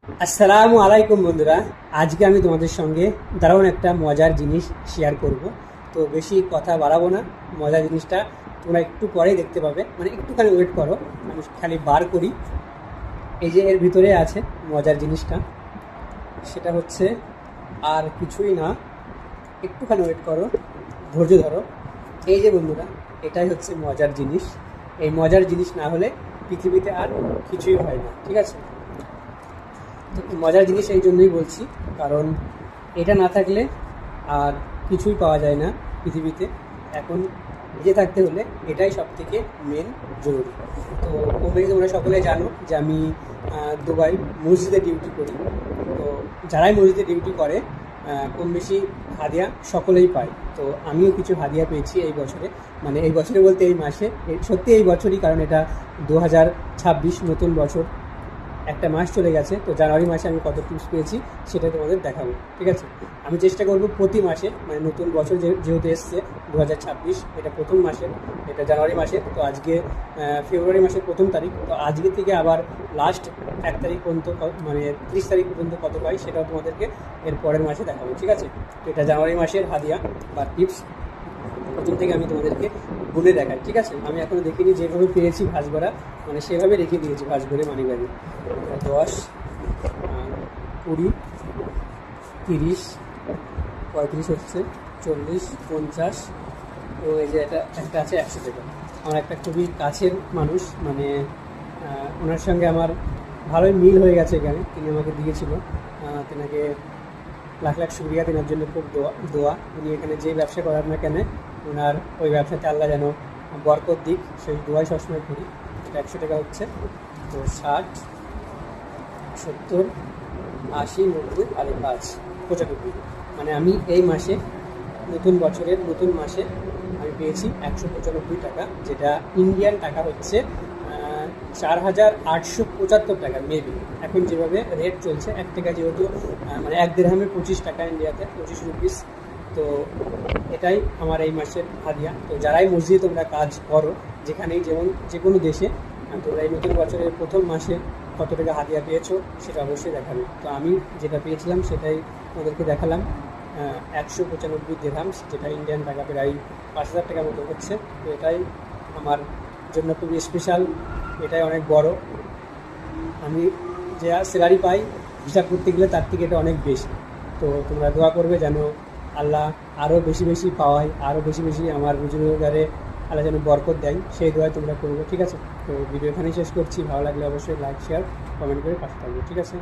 আসসালামু আলাইকুম বন্ধুরা। আজকে আমি তোমাদের সঙ্গে দারুণ একটা মজার জিনিস শেয়ার করব। তো বেশি কথা বাড়াবো না, মজার জিনিসটা তোমরা একটু পরেই দেখতে পাবে, মানে একটুখানি ওয়েট করো। আমি খালি বার করি। এই যে এর ভিতরে আছে মজার জিনিসটা, সেটা হচ্ছে আর কিছুই না, একটুখানি ওয়েট করো, ধৈর্য ধরো। এই যে বন্ধুরা, এটাই হচ্ছে মজার জিনিস। এই মজার জিনিস না হলে পৃথিবীতে আর কিছুই হয় না, ঠিক আছে? তো মজার জিনিস এই জন্যই বলছি, কারণ এটা না থাকলে আর কিছুই পাওয়া যায় না পৃথিবীতে। এখন বেঁচে থাকতে হলে এটাই সব থেকে মেন জরুরি। তো কম বেশি তোমরা সকলে জানো যে আমি দুবাই মসজিদে ডিউটি করি। তো যারাই মসজিদে ডিউটি করে কম বেশি হাদিয়া সকলেই পায়। তো আমিও কিছু হাদিয়া পেয়েছি এই বছরে, মানে এই বছরে বলতে এই মাসে, সত্যি এই বছরই, কারণ এটা 2026 নতুন বছর। একটা মাস চলে গেছে, তো জানুয়ারি মাসে আমি কত টিপস পেয়েছি সেটা তোমাদের দেখাবো, ঠিক আছে? আমি চেষ্টা করব প্রতি মাসে, মানে নতুন বছর যেহেতু এসছে 2026, এটা প্রথম মাসের, এটা জানুয়ারি মাসের। তো আজকে ফেব্রুয়ারি মাসের 1 তারিখ। তো আজকে থেকে আবার লাস্ট 1 তারিখ পর্যন্ত, মানে 30 তারিখ পর্যন্ত কত পাই সেটাও তোমাদেরকে এর পরের মাসে দেখাবো, ঠিক আছে? তো এটা জানুয়ারি মাসের হাদিয়া বা টিপস, প্রথম থেকে আমি তোমাদেরকে গুনে দেখাই, ঠিক আছে? আমি এখনও দেখিনি, যেভাবে পেয়েছি ভাঁজ করা, মানে সেভাবে রেখে দিয়েছি ভাঁজ করে মানি ব্যাগে। 10, 20, 30, 35 হচ্ছে, 40, 50, ও এই যে এটা একটা আছে 100 টাকা। আমার একটা খুবই কাছের মানুষ, মানে ওনার সঙ্গে আমার ভালোই মিল হয়ে গেছে এখানে, তিনি আমাকে দিয়েছিল। তেনাকে লাখ লাখ শুক্রিয়া, তেনার জন্য খুব দোয়া। উনি এখানে যে ব্যবসা করার না কেন, ওনার ওই ব্যবসাতে আল্লাহ যেন বরকত দিক, সেই দোয়াই সবসময় করি। এটা 100 টাকা হচ্ছে। তো 60, 70, 80, 90 আর 5, 95, মানে আমি এই মাসে, নতুন বছরের নতুন মাসে আমি পেয়েছি 195 টাকা, যেটা ইন্ডিয়ান টাকা হচ্ছে 4875 টাকা মেবি। এখন যেভাবে রেট চলছে, 1 টাকা যেহেতু মানে 1 দিরহামে 25 টাকা ইন্ডিয়াতে, 25 রুপিস। তো এটাই আমার এই মাসের হাদিয়া। তো যারাই মসজিদে তোমরা কাজ করো, যেখানেই, যেমন যে কোনো দেশে, তোমরা এই নতুন বছরের প্রথম মাসে কত টাকা হাদিয়া পেয়েছো সেটা অবশ্যই দেখাবে। তো আমি যেটা পেয়েছিলাম সেটাই ওদেরকে দেখালাম, 195 দিরহাম, যেটা ইন্ডিয়ান টাকা প্রায় 5000 টাকার মতো হচ্ছে। তো এটাই আমার জন্য খুবই স্পেশাল, এটাই অনেক বড়। আমি যে স্যালারি পাই হিসাব করতে গেলে তার থেকে এটা অনেক বেশি। তো তোমরা দোয়া করবে যেন আল্লাহ আরও বেশি বেশি পাওয়ায়, আরও বেশি বেশি আমার রুজি রোজগারে আল্লাহ যেন বরকত দেয়, সেই দোয়াই তোমরা করবে, ঠিক আছে? তো ভিডিও এখানেই শেষ করছি। ভালো লাগলে অবশ্যই লাইক, শেয়ার, কমেন্ট করে পাশে থাকবে, ঠিক আছে?